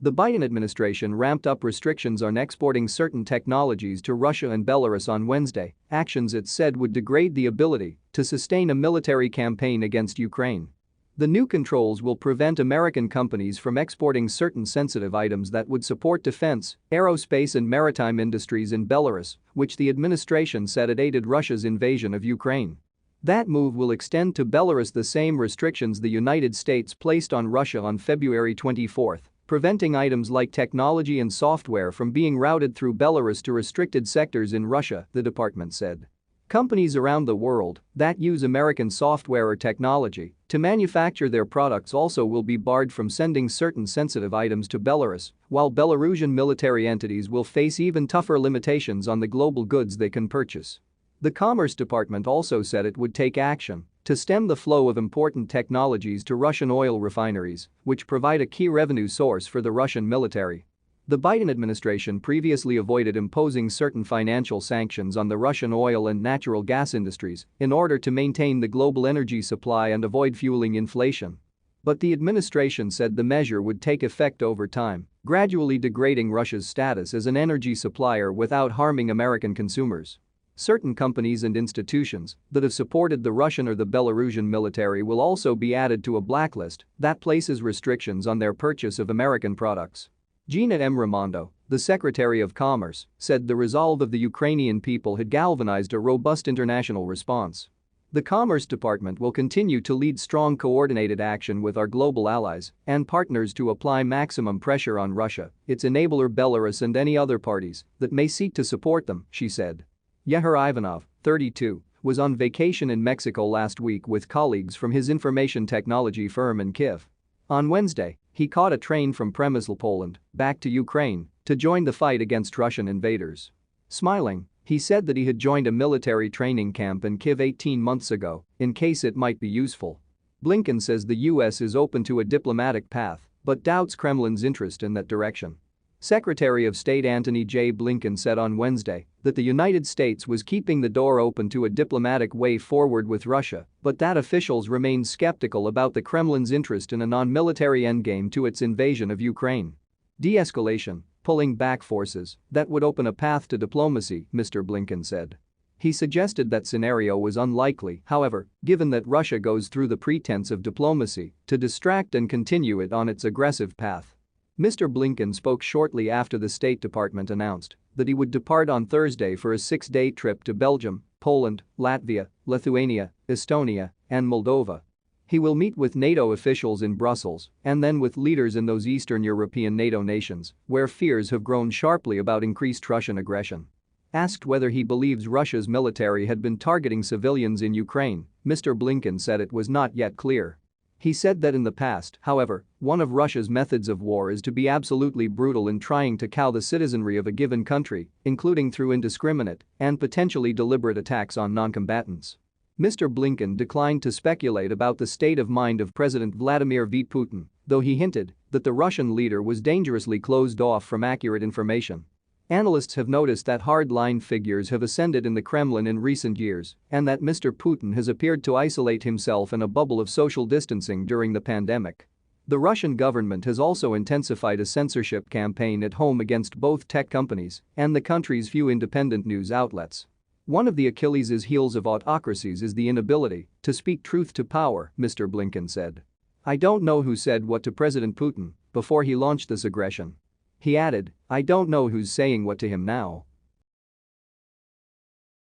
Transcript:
The Biden administration ramped up restrictions on exporting certain technologies to Russia and Belarus on Wednesday, actions it said would degrade the ability to sustain a military campaign against Ukraine. The new controls will prevent American companies from exporting certain sensitive items that would support defense, aerospace and maritime industries in Belarus, which the administration said it aided Russia's invasion of Ukraine. That move will extend to Belarus the same restrictions the United States placed on Russia on February 24, preventing items like technology and software from being routed through Belarus to restricted sectors in Russia, the department said. Companies around the world that use American software or technology to manufacture their products also will be barred from sending certain sensitive items to Belarus, while Belarusian military entities will face even tougher limitations on the global goods they can purchase. The Commerce Department also said it would take action to stem the flow of important technologies to Russian oil refineries, which provide a key revenue source for the Russian military. The Biden administration previously avoided imposing certain financial sanctions on the Russian oil and natural gas industries in order to maintain the global energy supply and avoid fueling inflation. But the administration said the measure would take effect over time, gradually degrading Russia's status as an energy supplier without harming American consumers. Certain companies and institutions that have supported the Russian or the Belarusian military will also be added to a blacklist that places restrictions on their purchase of American products. Gina M. Raimondo, the Secretary of Commerce, said the resolve of the Ukrainian people had galvanized a robust international response. The Commerce Department will continue to lead strong coordinated action with our global allies and partners to apply maximum pressure on Russia, its enabler Belarus and any other parties that may seek to support them, she said. Yehor Ivanov, 32, was on vacation in Mexico last week with colleagues from his information technology firm in Kyiv. On Wednesday, he caught a train from Przemysl, Poland, back to Ukraine to join the fight against Russian invaders. Smiling, he said that he had joined a military training camp in Kyiv 18 months ago in case it might be useful. Blinken says the US is open to a diplomatic path but doubts Kremlin's interest in that direction. Secretary of State Antony J. Blinken said on Wednesday that the United States was keeping the door open to a diplomatic way forward with Russia, but that officials remain skeptical about the Kremlin's interest in a non-military endgame to its invasion of Ukraine. De-escalation, pulling back forces, that would open a path to diplomacy, Mr. Blinken said. He suggested that scenario was unlikely, however, given that Russia goes through the pretense of diplomacy to distract and continue it on its aggressive path. Mr. Blinken spoke shortly after the State Department announced that he would depart on Thursday for a 6-day trip to Belgium, Poland, Latvia, Lithuania, Estonia, and Moldova. He will meet with NATO officials in Brussels and then with leaders in those Eastern European NATO nations where fears have grown sharply about increased Russian aggression. Asked whether he believes Russia's military had been targeting civilians in Ukraine, Mr. Blinken said it was not yet clear. He said that in the past, however, one of Russia's methods of war is to be absolutely brutal in trying to cow the citizenry of a given country, including through indiscriminate and potentially deliberate attacks on non-combatants. Mr. Blinken declined to speculate about the state of mind of President Vladimir V. Putin, though he hinted that the Russian leader was dangerously closed off from accurate information. Analysts have noticed that hard-line figures have ascended in the Kremlin in recent years and that Mr. Putin has appeared to isolate himself in a bubble of social distancing during the pandemic. The Russian government has also intensified a censorship campaign at home against both tech companies and the country's few independent news outlets. One of the Achilles' heels of autocracies is the inability to speak truth to power, Mr. Blinken said. I don't know who said what to President Putin before he launched this aggression. He added, I don't know who's saying what to him now.